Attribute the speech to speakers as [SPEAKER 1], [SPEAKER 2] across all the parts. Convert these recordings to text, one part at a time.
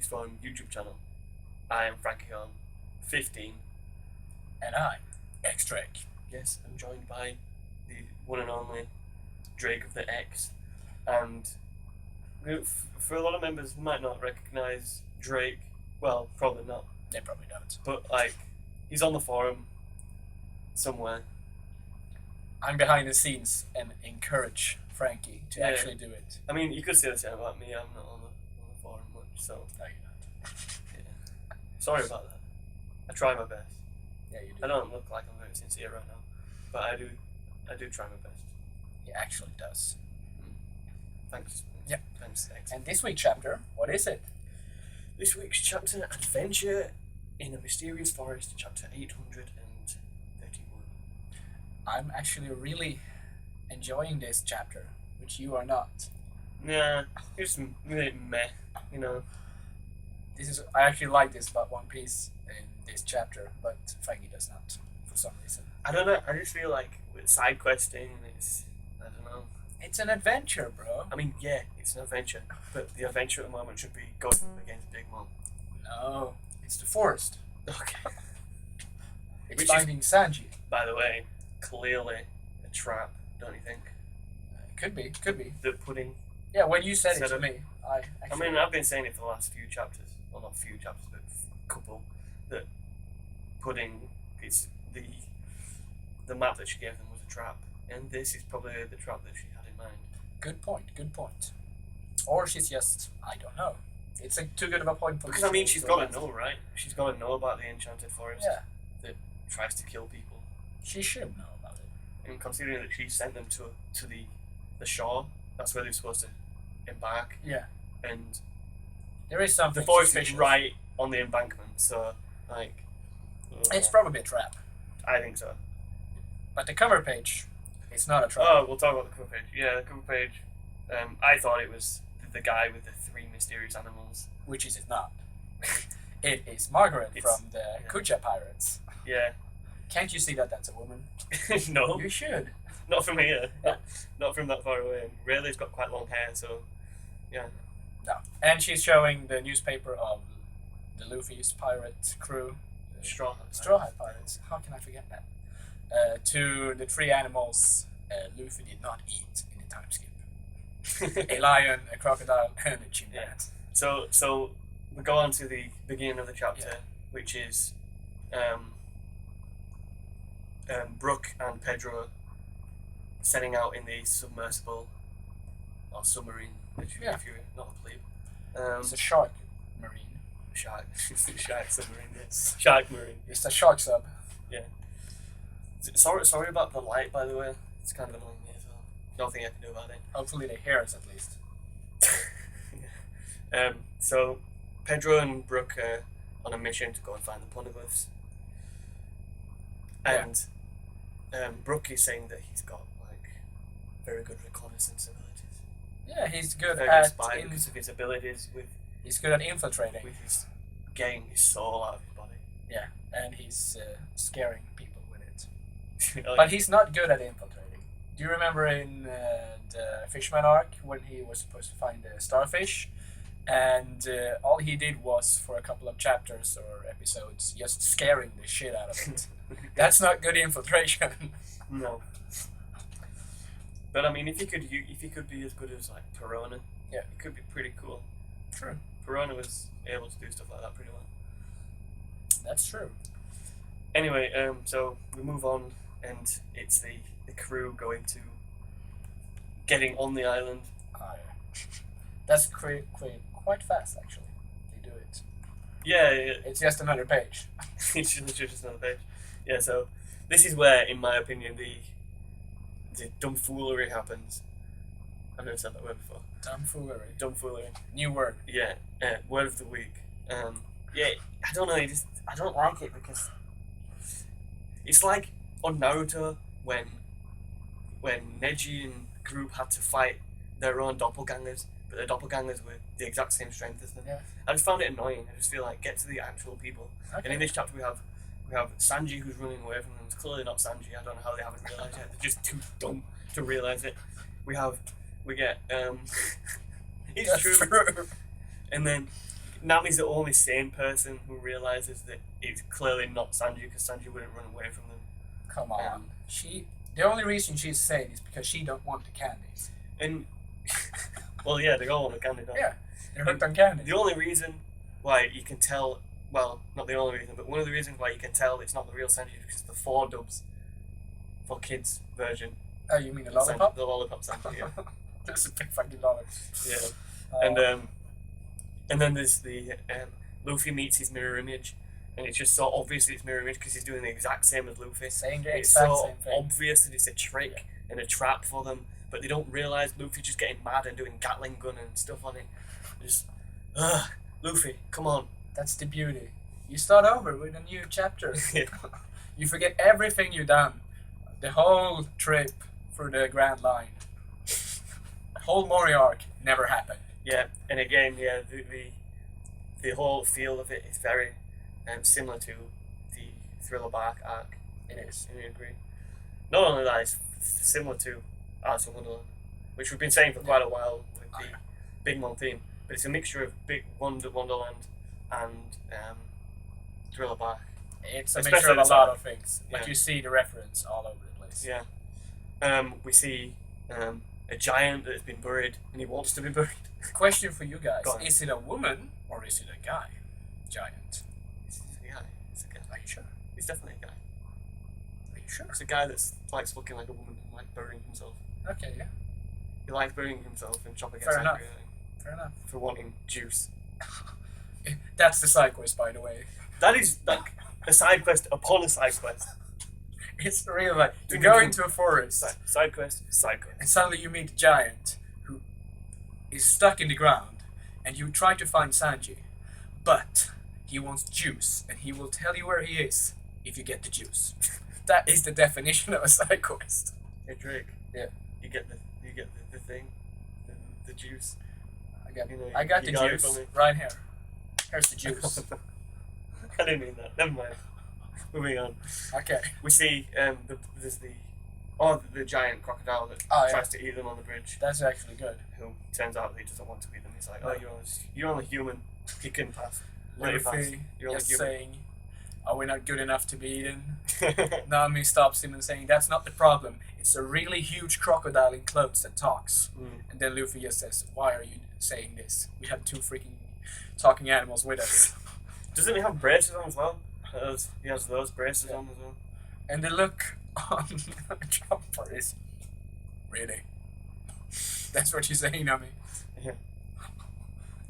[SPEAKER 1] Peace Forum YouTube channel. I am Frankie on 15.
[SPEAKER 2] And I'm X-Drake.
[SPEAKER 1] Yes, I'm joined by the one and only Drake of the X. And for a lot of members who might not recognise Drake, well, probably not.
[SPEAKER 2] They probably don't.
[SPEAKER 1] But, like, he's on the forum somewhere.
[SPEAKER 2] I'm behind the scenes and encourage Frankie to actually do it.
[SPEAKER 1] I mean, you could say the same about me. I'm not on the forum much, so...
[SPEAKER 2] No, you're not.
[SPEAKER 1] Yeah. Sorry about that. I try my best.
[SPEAKER 2] Yeah, you do.
[SPEAKER 1] I don't look like I'm very sincere right now, but I do try my best.
[SPEAKER 2] He actually does.
[SPEAKER 1] Thanks.
[SPEAKER 2] Yeah.
[SPEAKER 1] Thanks.
[SPEAKER 2] And this week's chapter, what is it?
[SPEAKER 1] This week's chapter, Adventure in a Mysterious Forest, chapter 831.
[SPEAKER 2] I'm actually really enjoying this chapter, which you are not.
[SPEAKER 1] Nah, it's really meh, you know.
[SPEAKER 2] I actually like this about One Piece in this chapter, but Frankie does not, for some reason.
[SPEAKER 1] I don't know, I just feel like with side questing, I don't know.
[SPEAKER 2] It's an adventure, bro.
[SPEAKER 1] I mean, yeah, it's an adventure, but the adventure at the moment should be going against Big Mom.
[SPEAKER 2] No, it's the forest.
[SPEAKER 1] Okay.
[SPEAKER 2] It's finding Sanji.
[SPEAKER 1] By the way, clearly a trap, don't you think?
[SPEAKER 2] Could be.
[SPEAKER 1] The pudding.
[SPEAKER 2] Yeah, when you said it to me, I
[SPEAKER 1] mean, I've been saying it for the last few chapters. Well, not few chapters, but a couple. That pudding is the map that she gave them was a trap, and this is probably the trap that she had in mind.
[SPEAKER 2] Good point. Or she's just, I don't know. It's too good of a point for
[SPEAKER 1] because I mean, she's got to know, right? She's got to know about the enchanted forest that tries to kill people.
[SPEAKER 2] She should know about it.
[SPEAKER 1] And considering that she sent them to the shore, that's where they're supposed to embark.
[SPEAKER 2] Yeah.
[SPEAKER 1] And
[SPEAKER 2] there is something.
[SPEAKER 1] The forest is right on the embankment, so like.
[SPEAKER 2] It's probably a trap.
[SPEAKER 1] I think so.
[SPEAKER 2] But the cover page, it's not a trap.
[SPEAKER 1] Oh, we'll talk about the cover page. Yeah, the cover page. I thought it was the guy with the 3 mysterious animals.
[SPEAKER 2] Which is it not. It is Margaret from the Kuja Pirates.
[SPEAKER 1] Yeah.
[SPEAKER 2] Can't you see that that's a woman?
[SPEAKER 1] No.
[SPEAKER 2] You should.
[SPEAKER 1] Not from here. Not from that far away. And Rayleigh's got quite long hair, so yeah.
[SPEAKER 2] No. And she's showing the newspaper of the Luffy's pirate crew.
[SPEAKER 1] Straw
[SPEAKER 2] Hat Pirates. How can I forget that? To the 3 animals Luffy did not eat in the time skip. A lion, a crocodile, and a chimpanzee.
[SPEAKER 1] Yeah. So we go on to the beginning of the chapter, which is Brook and Pedro setting out in the submersible or submarine, if you're not a plebe.
[SPEAKER 2] It's a shark marine.
[SPEAKER 1] Shark submarine, yes. Shark marine.
[SPEAKER 2] It's a shark sub.
[SPEAKER 1] Yeah. Sorry about the light, by the way. It's kind of annoying me as well. Nothing I can do about it.
[SPEAKER 2] Hopefully they hear us at least.
[SPEAKER 1] So Pedro and Brook are on a mission to go and find the poneglyphs. And Brook is saying that he's got like very good reconnaissance abilities.
[SPEAKER 2] Yeah, he's good
[SPEAKER 1] at because of his abilities
[SPEAKER 2] he's good at infiltrating.
[SPEAKER 1] With his getting his soul out of his body.
[SPEAKER 2] Yeah, and he's scaring people with it.
[SPEAKER 1] Oh,
[SPEAKER 2] but he's not good at infiltrating. Do you remember in the Fishman arc when he was supposed to find the starfish? And all he did was, for a couple of chapters or episodes, just scaring the shit out of it. That's not good infiltration.
[SPEAKER 1] No. But I mean, if he could be as good as like Perona, it could be pretty cool.
[SPEAKER 2] True.
[SPEAKER 1] Perona was able to do stuff like that pretty well.
[SPEAKER 2] That's true.
[SPEAKER 1] Anyway, so we move on, and it's the crew getting on the island.
[SPEAKER 2] That's quite fast, actually. They do it.
[SPEAKER 1] Yeah.
[SPEAKER 2] It's just another page.
[SPEAKER 1] It's just another page. Yeah, so this is where, in my opinion, the dumfoolery happens. I've never said that word before. Dumfoolery.
[SPEAKER 2] New word.
[SPEAKER 1] Yeah, word of the week. Yeah, I don't know, I don't like it because it's like on Naruto when Neji and group had to fight their own doppelgangers, but their doppelgangers were the exact same strength as them.
[SPEAKER 2] Yeah.
[SPEAKER 1] I just found it annoying. I just feel like get to the actual people. Okay. And in this chapter we have Sanji who's running away from them. It's clearly not Sanji. I don't know how they haven't realised it. They're just too dumb to realise it. We get it's true. And then Nami's the only sane person who realizes that it's clearly not Sanji because Sanji wouldn't run away from them.
[SPEAKER 2] Come on. The only reason she's sane is because she don't want the candies.
[SPEAKER 1] And well, yeah, they all want the candy. Don't they?
[SPEAKER 2] Yeah, they're hooked on candy.
[SPEAKER 1] The only reason why you can tell, well, not the only reason, but one of the reasons why you can tell it's not the real Sanji is because the 4 dubs for kids version.
[SPEAKER 2] Oh, you mean the lollipop?
[SPEAKER 1] The lollipop Sanji, yeah.
[SPEAKER 2] That's a big fucking lollipop.
[SPEAKER 1] Yeah. And then there's the Luffy meets his mirror image, and it's just so obvious it's mirror image because he's doing the exact same as Luffy.
[SPEAKER 2] It's
[SPEAKER 1] so
[SPEAKER 2] same thing.
[SPEAKER 1] obvious that it's a trick and a trap for them, but they don't realize Luffy's just getting mad and doing Gatling gun and stuff on it. Just, Luffy, come on.
[SPEAKER 2] That's the beauty. You start over with a new chapter. You forget everything you've done. The whole trip through the Grand Line. The whole Mori arc never happened.
[SPEAKER 1] Yeah, and again, yeah, the whole feel of it is very similar to the Thriller Bark arc.
[SPEAKER 2] It is.
[SPEAKER 1] I agree. Not only that, it's similar to Alice in Wonderland, which we've been saying for quite a while with the Big Mom theme, but it's a mixture of Big Wonderland and Thriller Bark.
[SPEAKER 2] It's a
[SPEAKER 1] Especially
[SPEAKER 2] mixture of a
[SPEAKER 1] the
[SPEAKER 2] lot
[SPEAKER 1] song.
[SPEAKER 2] of things. Like
[SPEAKER 1] Yeah.
[SPEAKER 2] you see the reference all over the place.
[SPEAKER 1] Yeah. We see a giant that has been buried and he wants to be buried.
[SPEAKER 2] Question for you guys.
[SPEAKER 1] Go on.
[SPEAKER 2] Is it a woman or is it a guy? Giant.
[SPEAKER 1] It's a guy. It's a guy.
[SPEAKER 2] Are you sure?
[SPEAKER 1] It's definitely a guy.
[SPEAKER 2] Are you sure?
[SPEAKER 1] It's a guy that likes looking like a woman and like burying himself.
[SPEAKER 2] Okay, yeah.
[SPEAKER 1] He likes burying himself and chopping
[SPEAKER 2] Fair
[SPEAKER 1] his
[SPEAKER 2] enough.
[SPEAKER 1] angry at him
[SPEAKER 2] Fair enough.
[SPEAKER 1] for wanting juice.
[SPEAKER 2] That's the side quest, by the way.
[SPEAKER 1] That is like a side quest upon a side quest.
[SPEAKER 2] It's really like you go into a forest
[SPEAKER 1] Side quest, side quest.
[SPEAKER 2] and suddenly you meet a giant who is stuck in the ground and you try to find Sanji, but he wants juice and he will tell you where he is if you get the juice. That is the definition of a side quest.
[SPEAKER 1] Hey Drake.
[SPEAKER 2] Yeah.
[SPEAKER 1] You get the thing, the juice.
[SPEAKER 2] I got
[SPEAKER 1] You know,
[SPEAKER 2] I got
[SPEAKER 1] you
[SPEAKER 2] the
[SPEAKER 1] got it
[SPEAKER 2] juice
[SPEAKER 1] from me.
[SPEAKER 2] right here. Here's the juice.
[SPEAKER 1] I didn't mean that. Never mind. Moving on.
[SPEAKER 2] Okay.
[SPEAKER 1] We see there's the giant crocodile that tries to eat them on the bridge.
[SPEAKER 2] That's actually good.
[SPEAKER 1] Who turns out that he doesn't want to eat them. He's like,
[SPEAKER 2] No.
[SPEAKER 1] you're only human. You can pass. Let it pass.
[SPEAKER 2] Luffy
[SPEAKER 1] You're only
[SPEAKER 2] just
[SPEAKER 1] human.
[SPEAKER 2] saying, are we not good enough to be eaten? Nami stops him and saying, that's not the problem. It's a really huge crocodile in clothes that talks. And then Luffy just says, why are you saying this? We have 2 freaking talking animals with us.
[SPEAKER 1] Doesn't he have braces on as well? He has those braces on as well.
[SPEAKER 2] And the look on Chopper is, really? That's what you're saying, Nami?
[SPEAKER 1] Yeah.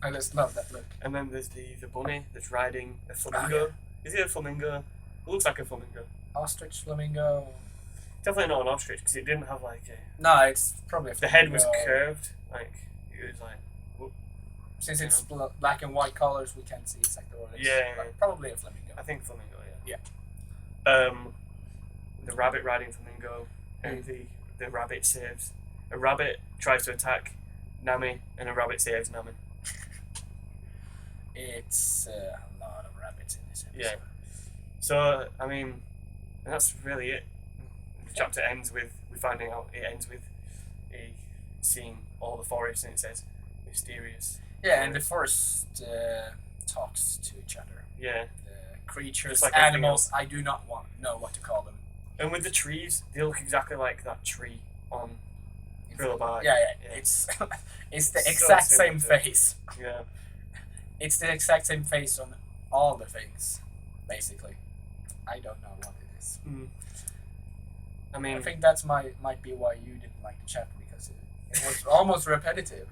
[SPEAKER 2] I just love that look.
[SPEAKER 1] And then there's the bunny that's riding a flamingo. Is it a flamingo? It looks like a flamingo.
[SPEAKER 2] Ostrich, flamingo.
[SPEAKER 1] Definitely not an ostrich because it didn't have like a.
[SPEAKER 2] No, it's probably a
[SPEAKER 1] The
[SPEAKER 2] flamingo.
[SPEAKER 1] head was curved. Like it was like. Whoop.
[SPEAKER 2] Since it's black and white colors, we can't see exactly what it is.
[SPEAKER 1] Yeah.
[SPEAKER 2] But probably a flamingo.
[SPEAKER 1] I think flamingo. Yeah. The rabbit riding flamingo, and the rabbit saves. A rabbit tries to attack Nami, and a rabbit saves Nami.
[SPEAKER 2] It's a lot of rabbits in this episode.
[SPEAKER 1] Yeah. So I mean, and that's really it. The chapter ends with finding out. It ends with seeing all the forest, and it says mysterious.
[SPEAKER 2] Yeah, and the forest talks to each other.
[SPEAKER 1] Yeah.
[SPEAKER 2] The creatures,
[SPEAKER 1] Just like everything
[SPEAKER 2] animals, I do not know what to call them.
[SPEAKER 1] And with the trees, they look exactly like that tree on Thriller Bark.
[SPEAKER 2] Yeah,
[SPEAKER 1] Yeah.
[SPEAKER 2] it's it's the
[SPEAKER 1] So
[SPEAKER 2] exact
[SPEAKER 1] similar
[SPEAKER 2] same
[SPEAKER 1] to it.
[SPEAKER 2] face.
[SPEAKER 1] Yeah.
[SPEAKER 2] It's the exact same face on all the things, basically. I don't know what it is.
[SPEAKER 1] I mean,
[SPEAKER 2] I think that's might be why you didn't like the chapter, because it was almost repetitive.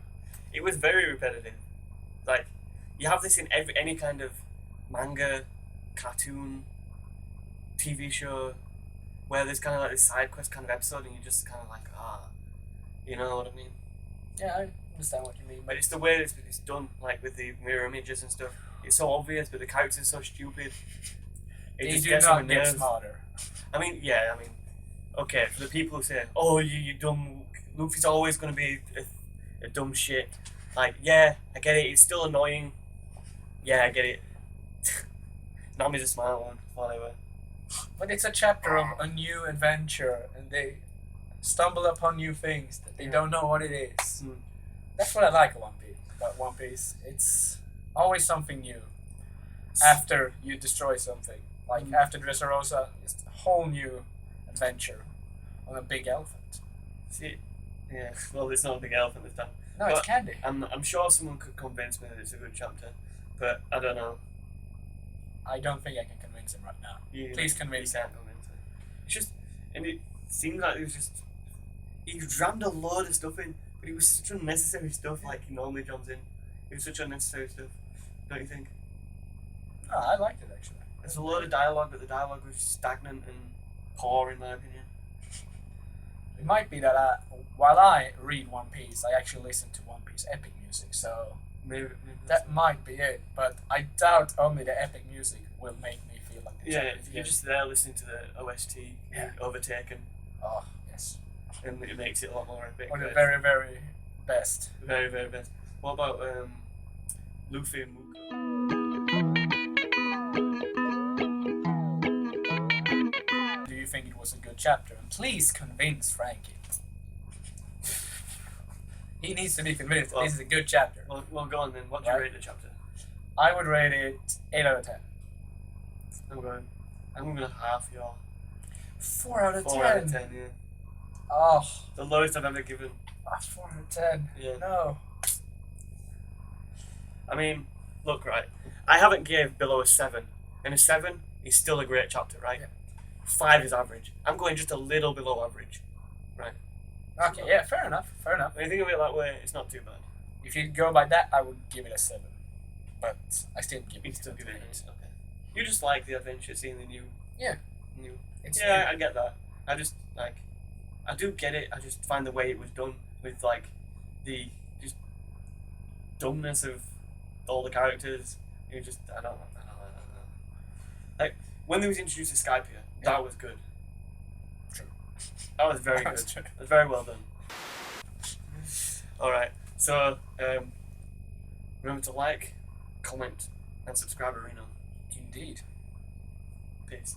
[SPEAKER 1] it was very repetitive. Like, you have this in any kind of manga, cartoon, TV show, where there's kind of like this side quest kind of episode, and you're just kind of like, you know what I mean?
[SPEAKER 2] Yeah, I understand what you mean.
[SPEAKER 1] But it's the way it's done, like with the mirror images and stuff. It's so obvious, but the characters are so stupid.
[SPEAKER 2] They
[SPEAKER 1] just
[SPEAKER 2] do
[SPEAKER 1] gets on
[SPEAKER 2] not
[SPEAKER 1] my
[SPEAKER 2] get
[SPEAKER 1] nerves.
[SPEAKER 2] smarter.
[SPEAKER 1] I mean, okay, for the people who say, oh, you dumb, Luffy's always going to be a dumb shit. Like, yeah, I get it, it's still annoying. Yeah, I get it. Nami's a smart one, whatever.
[SPEAKER 2] But it's a chapter of a new adventure, and they stumble upon new things that they don't know what it is. That's what I like about One Piece. It's Always something new. After you destroy something, like after Dressrosa, it's a whole new adventure on a big elephant.
[SPEAKER 1] See, yeah. Well, it's not a big elephant this time.
[SPEAKER 2] No, it's candy.
[SPEAKER 1] I'm sure someone could convince me that it's a good chapter, but I don't know.
[SPEAKER 2] I don't think I can convince him right now. Please convince him.
[SPEAKER 1] It's just, and it seemed like it was just, he rammed a load of stuff in, but it was such unnecessary stuff like he normally jumps in. It was such unnecessary stuff, don't you think?
[SPEAKER 2] Oh, I liked it actually.
[SPEAKER 1] There's a load of dialogue, but the dialogue was stagnant and poor in my opinion.
[SPEAKER 2] It might be that while I read One Piece, I actually listen to One Piece epic music, so
[SPEAKER 1] Maybe
[SPEAKER 2] that might be it. But I doubt only the epic music will make me feel like the
[SPEAKER 1] yeah,
[SPEAKER 2] chapter is
[SPEAKER 1] you're
[SPEAKER 2] good.
[SPEAKER 1] just there listening to the OST overtaken,
[SPEAKER 2] Oh, yes.
[SPEAKER 1] and it makes it a lot more epic.
[SPEAKER 2] Or the very, very best.
[SPEAKER 1] very, very best. What about Luffy and Muka?
[SPEAKER 2] Do you think it was a good chapter? And please convince Frankie. He needs to be convinced that this is a good chapter.
[SPEAKER 1] Well, go on then. What do you rate the chapter?
[SPEAKER 2] I would rate it 8 out of 10.
[SPEAKER 1] I'm going half your
[SPEAKER 2] 4 out of 10.
[SPEAKER 1] 4 out of 10, yeah.
[SPEAKER 2] Oh,
[SPEAKER 1] The lowest I've ever given.
[SPEAKER 2] 4 out of 10.
[SPEAKER 1] Yeah.
[SPEAKER 2] No.
[SPEAKER 1] I mean, look, right. I haven't gave below a 7. And a 7 is still a great chapter, right?
[SPEAKER 2] Yeah.
[SPEAKER 1] 5 is average. I'm going just a little below average. Right.
[SPEAKER 2] Okay, yeah, fair enough. Fair enough.
[SPEAKER 1] When you think of it that way, it's not too bad.
[SPEAKER 2] If you go by that, I would give it a 7. But I still give
[SPEAKER 1] You
[SPEAKER 2] it
[SPEAKER 1] still give it
[SPEAKER 2] 8.
[SPEAKER 1] an 8. Okay. You just like the adventure, seeing the new.
[SPEAKER 2] Yeah.
[SPEAKER 1] New.
[SPEAKER 2] It's
[SPEAKER 1] Yeah, I get that. I just I do get it. I just find the way it was done with like the just dumbness of all the characters. I don't know. Like when they was introduced to Skypiea, that was good.
[SPEAKER 2] True.
[SPEAKER 1] That was very
[SPEAKER 2] That
[SPEAKER 1] good.
[SPEAKER 2] was true.
[SPEAKER 1] That was very well done. All right. So remember to like, comment, and subscribe, Arena.
[SPEAKER 2] Indeed.
[SPEAKER 1] Peace.